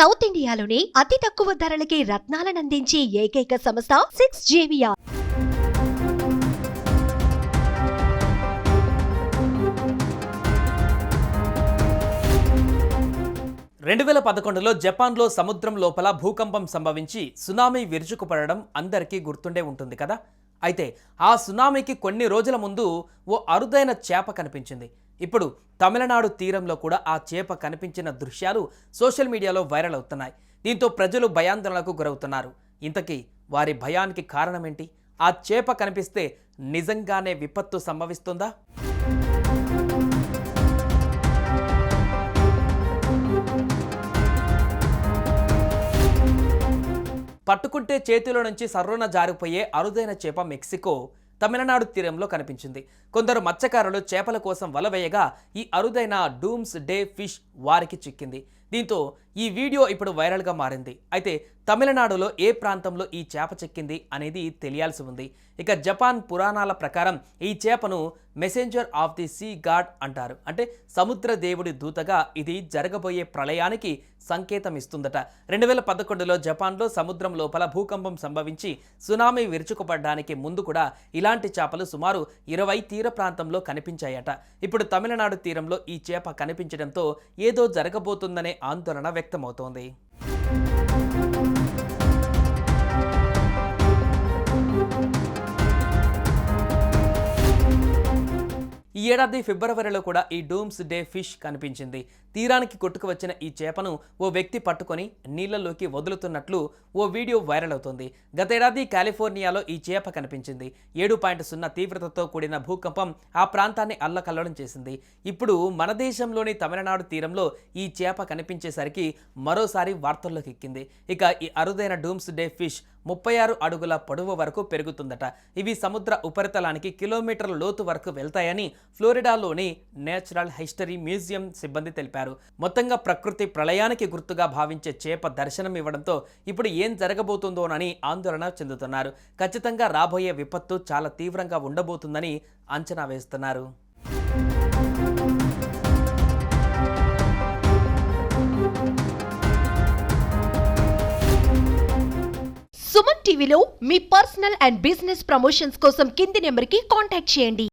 South ఇండియాలోని అతి తక్కువ ధరలకి రత్నాలనందించే ఏకైక సంస్థ 6JVR. 2011లో జపాన్లో సముద్రం లోపల భూకంపం సంభవించి సునామీ విరుచుకుపడడం అందరికీ గుర్తుండే ఉంటుంది కదా. అయితే ఆ సునామీకి కొన్ని రోజుల ముందు ఓ అరుదైన చేప కనిపించింది. ఇప్పుడు తమిళనాడు తీరంలో కూడా ఆ చేప కనిపించిన దృశ్యాలు సోషల్ మీడియాలో వైరల్ అవుతున్నాయి. దీంతో ప్రజలు భయాందోళనకు గురవుతున్నారు. ఇంతకీ వారి భయానికి కారణమేంటి? ఆ చేప కనిపిస్తే నిజంగానే విపత్తు సంభవిస్తుందా? పట్టుకుంటే చేతిలో నుంచి సర్రున జారిపోయే అరుదైన చేప మెక్సికో తమిళనాడు తీరంలో కనిపించింది. కొందరు మత్స్యకారులు చేపల కోసం వల వేయగా ఈ అరుదైన డూమ్స్ డే ఫిష్ వారికి చిక్కింది. దీంతో ఈ వీడియో ఇప్పుడు వైరల్గా మారింది. అయితే తమిళనాడులో ఏ ప్రాంతంలో ఈ చేప చిక్కింది అనేది తెలియాల్సి ఉంది. ఇక జపాన్ పురాణాల ప్రకారం ఈ చేపను messenger of the sea God అంటారు. అంటే సముద్ర దేవుడి దూతగా ఇది జరగబోయే ప్రళయానికి సంకేతం ఇస్తుందట. 2011లో జపాన్లో సముద్రం లోపల భూకంపం సంభవించి సునామీ విరుచుకుపడడానికి ముందు కూడా ఇలాంటి చేపలు సుమారు 20 తీర ప్రాంతంలో కనిపించాయట. ఇప్పుడు తమిళనాడు తీరంలో ఈ చేప కనిపించడంతో ఏదో జరగబోతుందనే ఆందోళన వ్యక్తమవుతోంది. ఈ ఏడాది ఫిబ్రవరిలో కూడా ఈ డూమ్స్ డే ఫిష్ కనిపించింది. తీరానికి కొట్టుకు వచ్చిన ఈ చేపను ఓ వ్యక్తి పట్టుకొని నీళ్లలోకి వదులుతున్నట్లు ఓ వీడియో వైరల్ అవుతోంది. గతేడాది కాలిఫోర్నియాలో ఈ చేప కనిపించింది. 7.0 తీవ్రతతో కూడిన భూకంపం ఆ ప్రాంతాన్ని అల్లకల్లోలం చేసింది. ఇప్పుడు మన దేశంలోని తమిళనాడు తీరంలో ఈ చేప కనిపించేసరికి మరోసారి వార్తల్లోకి ఎక్కింది. ఇక ఈ అరుదైన డూమ్స్ డే ఫిష్ 36 అడుగుల పొడవు వరకు పెరుగుతుందట. ఇవి సముద్ర ఉపరితలానికి కిలోమీటర్ల లోతు వరకు వెళ్తాయని ఫ్లోరిడాలోని నేచురల్ హిస్టరీ మ్యూజియం సిబ్బంది తెలిపారు. మొత్తంగా ప్రకృతి ప్రళయానికి గుర్తుగా భావించే చేప దర్శనం ఇవ్వడంతో ఇప్పుడు ఏం జరగబోతుందోనని ఆందోళన చెందుతున్నారు. ఖచ్చితంగా రాబోయే విపత్తు చాలా తీవ్రంగా ఉండబోతుందని అంచనా వేస్తున్నారు. సుమన్ టీవీలో మీ పర్సనల్ అండ్ బిజినెస్ ప్రమోషన్స్ కోసం కింది నెంబర్కి కాంటాక్ట్ చేయండి.